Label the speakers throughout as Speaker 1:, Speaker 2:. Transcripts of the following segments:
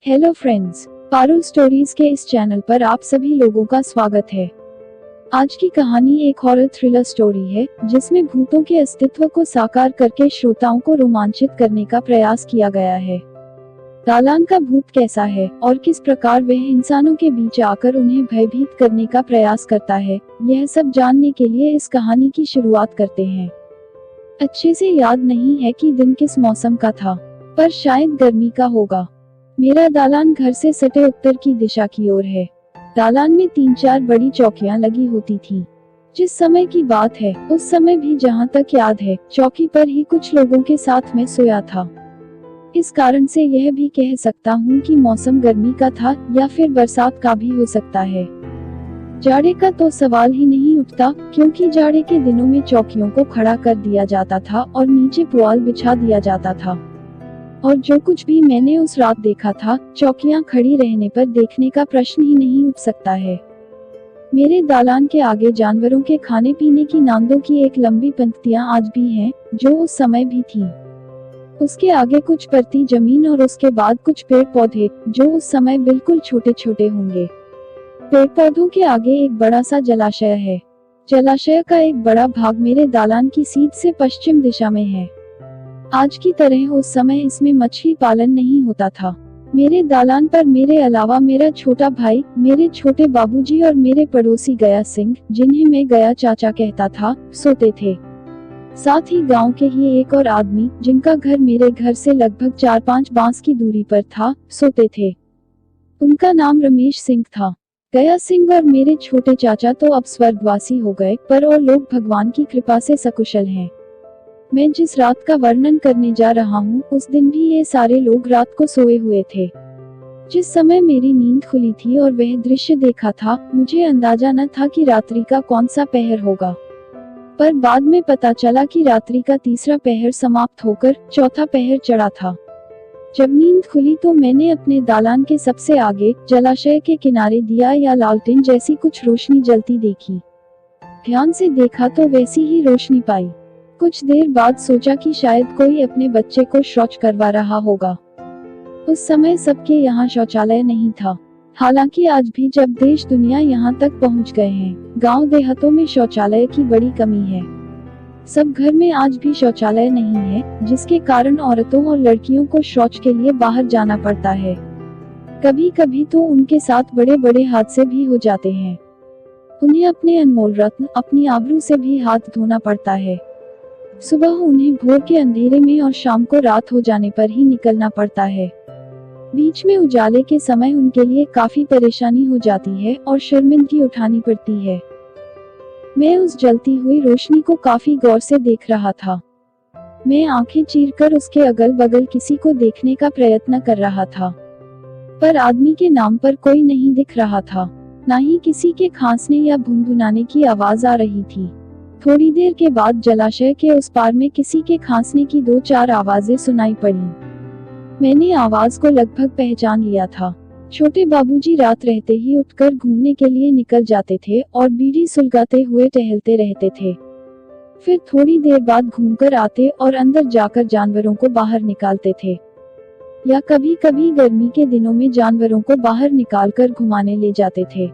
Speaker 1: Hello friends, Parul stories के इस channel पर आप सभी लोगों का स्वागत है। आज की कहानी एक हॉरर थ्रिलर स्टोरी है जिसमें भूतों के अस्तित्व को साकार करके श्रोताओं को रोमांचित करने का प्रयास किया गया है। दालान का भूत कैसा है और किस प्रकार वह इंसानों के बीच आकर उन्हें भयभीत करने का प्रयास करता है, यह सब जानने के लिए इस कहानी की शुरुआत करते हैं। अच्छे से याद नहीं है कि दिन किस मौसम का था, पर शायद गर्मी का होगा। मेरा दालान घर से सटे उत्तर की दिशा की ओर है। दालान में 3-4 बड़ी चौकियां लगी होती थीं। जिस समय की बात है उस समय भी जहां तक याद है चौकी पर ही कुछ लोगों के साथ में सोया था। इस कारण से यह भी कह सकता हूँ कि मौसम गर्मी का था या फिर बरसात का भी हो सकता है। जाड़े का तो सवाल ही नहीं उठता, क्योंकि जाड़े के दिनों में चौकियों को खड़ा कर दिया जाता था और नीचे पुआल बिछा दिया जाता था। और जो कुछ भी मैंने उस रात देखा था, चौकियां खड़ी रहने पर देखने का प्रश्न ही नहीं उठ सकता है। मेरे दालान के आगे जानवरों के खाने पीने की नांदों की एक लंबी पंक्तियां आज भी हैं, जो उस समय भी थीं। उसके आगे कुछ परती जमीन और उसके बाद कुछ पेड़ पौधे, जो उस समय बिल्कुल छोटे छोटे होंगे। पेड़ पौधों के आगे एक बड़ा सा जलाशय है। जलाशय का एक बड़ा भाग मेरे दालान की सीध से पश्चिम दिशा में है। आज की तरह उस समय इसमें मछली पालन नहीं होता था। मेरे दालान पर मेरे अलावा मेरा छोटा भाई, मेरे छोटे बाबूजी और मेरे पड़ोसी गया सिंह, जिन्हें मैं गया चाचा कहता था, सोते थे। साथ ही गांव के ही एक और आदमी, जिनका घर मेरे घर से लगभग 4-5 बांस की दूरी पर था, सोते थे। उनका नाम रमेश सिंह था। गया सिंह और मेरे छोटे चाचा तो अब स्वर्गवासी हो गए, पर और लोग भगवान की कृपा से सकुशल हैं। मैं जिस रात का वर्णन करने जा रहा हूँ, उस दिन भी ये सारे लोग रात को सोए हुए थे। जिस समय मेरी नींद खुली थी और वह दृश्य देखा था, मुझे अंदाजा न था कि रात्रि का कौन सा पहर होगा, पर बाद में पता चला कि रात्रि का तीसरा पहर समाप्त होकर चौथा पहर चढ़ा था। जब नींद खुली तो मैंने अपने दालान के सबसे आगे जलाशय के किनारे दिया या लालटेन जैसी कुछ रोशनी जलती देखी। ध्यान से देखा तो वैसी ही रोशनी पाई। कुछ देर बाद सोचा कि शायद कोई अपने बच्चे को शौच करवा रहा होगा। उस समय सबके यहाँ शौचालय नहीं था। हालांकि आज भी जब देश दुनिया यहाँ तक पहुँच गए हैं, गांव देहातों में शौचालय की बड़ी कमी है। सब घर में आज भी शौचालय नहीं है, जिसके कारण औरतों और लड़कियों को शौच के लिए बाहर जाना पड़ता है। कभी कभी तो उनके साथ बड़े बड़े हादसे भी हो जाते हैं। उन्हें अपने अनमोल रत्न, अपनी आबरू से भी हाथ धोना पड़ता है। सुबह उन्हें भोर के अंधेरे में और शाम को रात हो जाने पर ही निकलना पड़ता है। बीच में उजाले के समय उनके लिए काफी परेशानी हो जाती है और शर्मिंदगी उठानी पड़ती है। मैं उस जलती हुई रोशनी को काफी गौर से देख रहा था। मैं आंखें चीरकर उसके अगल बगल किसी को देखने का प्रयत्न कर रहा था, पर आदमी के नाम पर कोई नहीं दिख रहा था। ना ही किसी के खांसने या भुनभुनाने की आवाज आ रही थी। थोड़ी देर के बाद जलाशय के उस पार में किसी के खांसने की 2-4 आवाजें सुनाई पड़ी। मैंने आवाज को लगभग पहचान लिया था। छोटे बाबूजी रात रहते ही उठकर घूमने के लिए निकल जाते थे और बीड़ी सुलगाते हुए टहलते रहते थे। फिर थोड़ी देर बाद घूमकर आते और अंदर जाकर जानवरों को बाहर निकालते थे, या कभी कभी गर्मी के दिनों में जानवरों को बाहर निकालकर घुमाने ले जाते थे।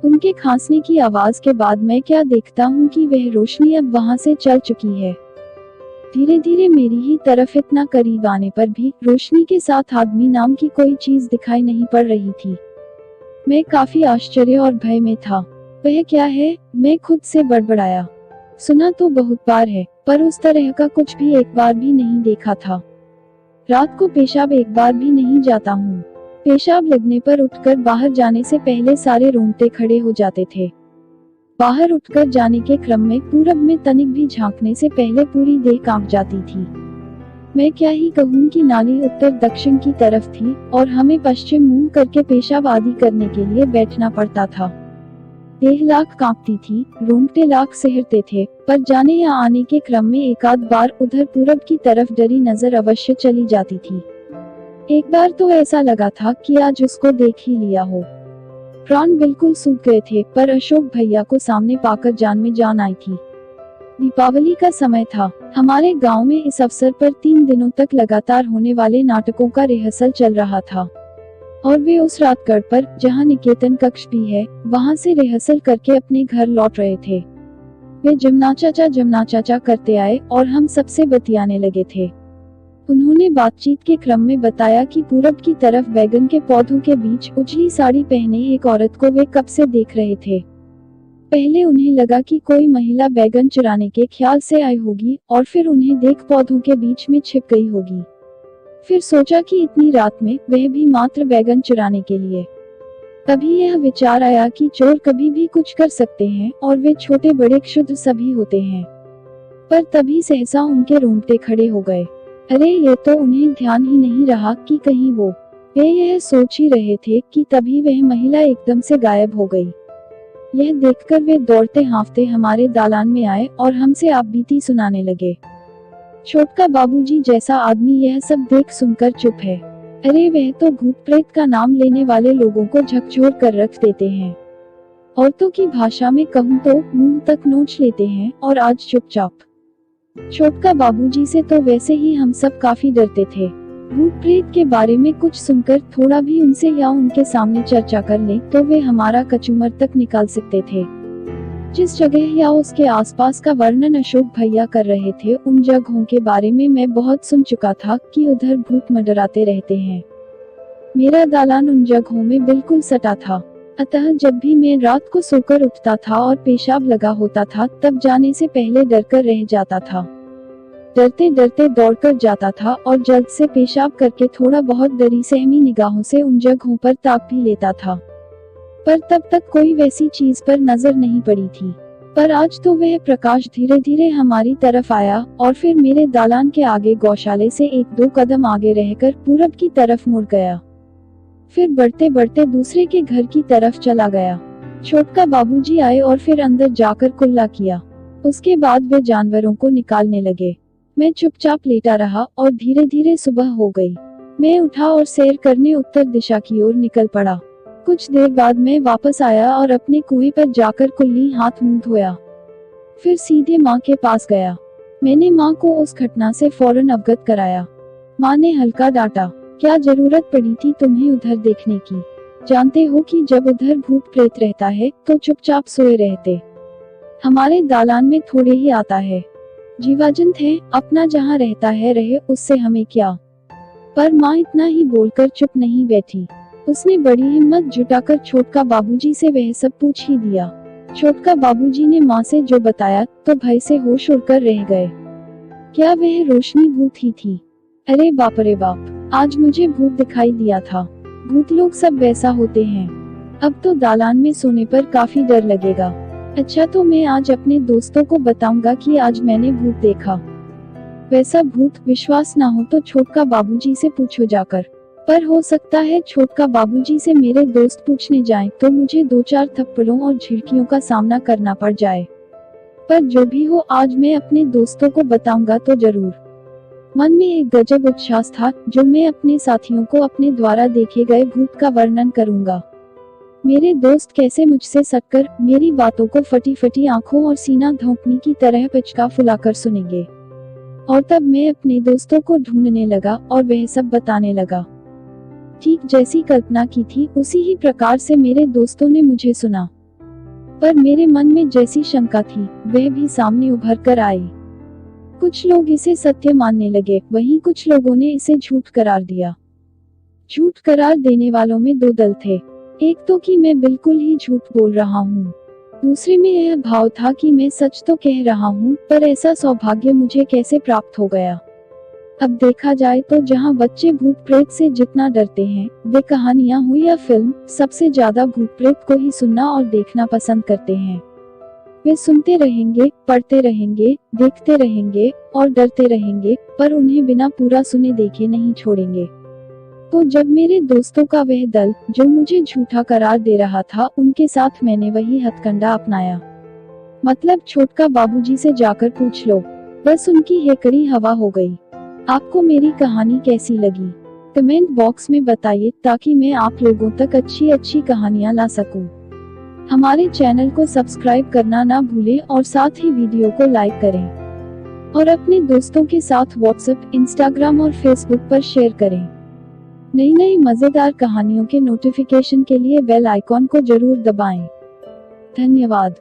Speaker 1: उनके खांसने की आवाज के बाद मैं क्या देखता हूँ कि वह रोशनी अब वहां से चल चुकी है। धीरे धीरे मेरी ही तरफ इतना करीब आने पर भी रोशनी के साथ आदमी नाम की कोई चीज दिखाई नहीं पड़ रही थी। मैं काफी आश्चर्य और भय में था। वह क्या है, मैं खुद से बड़बड़ाया। सुना तो बहुत बार है, पर उस तरह का कुछ भी एक बार भी नहीं देखा था। रात को पेशाब एक बार भी नहीं जाता हूँ। पेशाब लगने पर उठकर बाहर जाने से पहले सारे रोंगटे खड़े हो जाते थे। बाहर उठकर जाने के क्रम में पूरब में तनिक भी झांकने से पहले पूरी देह कांप जाती थी। मैं क्या ही कहूँ कि नाली उत्तर दक्षिण की तरफ थी और हमें पश्चिम मुंह करके पेशाब आदि करने के लिए बैठना पड़ता था। देह लाख कांपती थी, रोंगटे लाख सिहरते थे, पर जाने या आने के क्रम में एक आध बार उधर पूरब की तरफ डरी नजर अवश्य चली जाती थी। एक बार तो ऐसा लगा था कि आज उसको देख ही लिया हो। प्राण बिल्कुल सूख गए थे, पर अशोक भैया को सामने पाकर जान में जान आई थी। दीपावली का समय था। हमारे गांव में इस अवसर पर 3 दिनों तक लगातार होने वाले नाटकों का रिहर्सल चल रहा था। और वे उस रात गढ़ पर, जहाँ निकेतन कक्ष भी है, वहाँ से रिहर्सल करके अपने घर लौट रहे थे। वे जमुना चाचा करते आए और हम सबसे बतियाने लगे थे। उन्होंने बातचीत के क्रम में बताया कि पूरब की तरफ बैगन के पौधों के बीच उजली साड़ी पहने एक औरत को वे कब से देख रहे थे। पहले उन्हें लगा कि कोई महिला बैगन चुराने के ख्याल से आई होगी और फिर उन्हें देख पौधों के बीच में छिप गई होगी। फिर सोचा कि इतनी रात में वह भी मात्र बैगन चुराने के लिए। तभी यह विचार आया कि चोर कभी भी कुछ कर सकते हैं और वे छोटे बड़े क्षुद्र सभी होते हैं। पर तभी सहसा उनके रोंगटे खड़े हो गए। अरे ये तो उन्हें ध्यान ही नहीं रहा कि कहीं वे यह सोच ही रहे थे कि तभी वह महिला एकदम से गायब हो गई। यह देखकर वे दौड़ते हाँफते हमारे दालान में आए और हमसे आपबीती सुनाने लगे। छोटका बाबूजी जैसा आदमी यह सब देख सुनकर चुप है। अरे वह तो भूत प्रेत का नाम लेने वाले लोगों को झकझोर कर रख देते हैं। औरतों की भाषा में कहूँ तो मुंह तक नोच लेते हैं और आज चुपचाप। छोटका बाबूजी से तो वैसे ही हम सब काफी डरते थे। भूत प्रेत के बारे में कुछ सुनकर थोड़ा भी उनसे या उनके सामने चर्चा कर लें तो वे हमारा कचूमर तक निकाल सकते थे। जिस जगह या उसके आसपास का वर्णन अशोक भैया कर रहे थे, उन जगहों के बारे में मैं बहुत सुन चुका था कि उधर भूत मंडराते रहते हैं। मेरा दालान उन जगहों में बिल्कुल सटा था, अतः जब भी मैं रात को सोकर उठता था और पेशाब लगा होता था तब जाने से पहले डरकर रह जाता था। डरते डरते दौड़कर जाता था और जल्द से पेशाब करके थोड़ा बहुत डरी सहमी निगाहों से उन जगहों पर ताक भी लेता था। पर तब तक कोई वैसी चीज पर नजर नहीं पड़ी थी। पर आज तो वह प्रकाश धीरे धीरे हमारी तरफ आया और फिर मेरे दालान के आगे गौशाले से 1-2 कदम आगे रहकर पूरब की तरफ मुड़ गया। फिर बढ़ते बढ़ते दूसरे के घर की तरफ चला गया। छोटका बाबूजी आए और फिर अंदर जाकर कुल्ला किया। उसके बाद वे जानवरों को निकालने लगे। मैं चुपचाप लेटा रहा और धीरे धीरे सुबह हो गई। मैं उठा और सैर करने उत्तर दिशा की ओर निकल पड़ा। कुछ देर बाद मैं वापस आया और अपने कुएं पर जाकर कुल्ली हाथ मुंह धोया। फिर सीधे माँ के पास गया। मैंने माँ को उस घटना से फौरन अवगत कराया। माँ ने हल्का डांटा, क्या जरूरत पड़ी थी तुम्हें उधर देखने की? जानते हो कि जब उधर भूत प्रेत रहता है तो चुपचाप सोए रहते। हमारे दालान में थोड़े ही आता है। जीवाजंत है, अपना जहाँ रहता है रहे, उससे हमें क्या। पर माँ इतना ही बोलकर चुप नहीं बैठी। उसने बड़ी हिम्मत जुटाकर छोटका बाबूजी से वह सब पूछ ही दिया। छोटका बाबूजी ने माँ से जो बताया तो भय से होश उड़कर रह गए। क्या वह रोशनी भूत ही थी? अरे बाप रे बाप, आज मुझे भूत दिखाई दिया था। भूत लोग सब वैसा होते हैं। अब तो दालान में सोने पर काफी डर लगेगा। अच्छा, तो मैं आज अपने दोस्तों को बताऊंगा कि आज मैंने भूत देखा। वैसा भूत विश्वास ना हो तो छोटका बाबूजी से पूछो जाकर। पर हो सकता है छोटका बाबूजी से मेरे दोस्त पूछने जाएं तो मुझे 2-4 थप्पड़ों और झिड़कियों का सामना करना पड़ जाए। पर जो भी हो, आज मैं अपने दोस्तों को बताऊंगा तो जरूर। मन में एक गजब उच्छ्वास था जो मैं अपने साथियों को अपने द्वारा देखे गए भूत का वर्णन करूंगा। मेरे दोस्त कैसे मुझसे सटकर मेरी बातों को फटी फटी आंखों और सीना धोंकने की तरह पिचका फुलाकर सुनेंगे। और तब मैं अपने दोस्तों को ढूंढने लगा और वह सब बताने लगा। ठीक जैसी कल्पना की थी उसी ही प्रकार से मेरे दोस्तों ने मुझे सुना। पर मेरे मन में जैसी शंका थी वह भी सामने उभर कर आई। कुछ लोग इसे सत्य मानने लगे, वहीं कुछ लोगों ने इसे झूठ करार दिया। झूठ करार देने वालों में 2 दल थे। एक तो कि मैं बिल्कुल ही झूठ बोल रहा हूँ, दूसरे में यह भाव था कि मैं सच तो कह रहा हूँ, पर ऐसा सौभाग्य मुझे कैसे प्राप्त हो गया। अब देखा जाए तो जहाँ बच्चे भूत प्रेत से जितना डरते हैं, वे कहानियाँ हो या फिल्म, सबसे ज्यादा भूत प्रेत को ही सुनना और देखना पसंद करते हैं। वे सुनते रहेंगे, पढ़ते रहेंगे, देखते रहेंगे और डरते रहेंगे, पर उन्हें बिना पूरा सुने देखे नहीं छोड़ेंगे। तो जब मेरे दोस्तों का वह दल जो मुझे झूठा करार दे रहा था, उनके साथ मैंने वही हथकंडा अपनाया। मतलब छोटका बाबूजी से जाकर पूछ लो। बस उनकी हेकड़ी हवा हो गई। आपको मेरी कहानी कैसी लगी? कमेंट बॉक्स में बताइए ताकि मैं आप लोगों तक अच्छी अच्छी कहानियां ला सकूं। हमारे चैनल को सब्सक्राइब करना ना भूलें और साथ ही वीडियो को लाइक करें और अपने दोस्तों के साथ व्हाट्सएप, इंस्टाग्राम और फेसबुक पर शेयर करें। नई नई मजेदार कहानियों के नोटिफिकेशन के लिए बेल आइकॉन को जरूर दबाएं। धन्यवाद।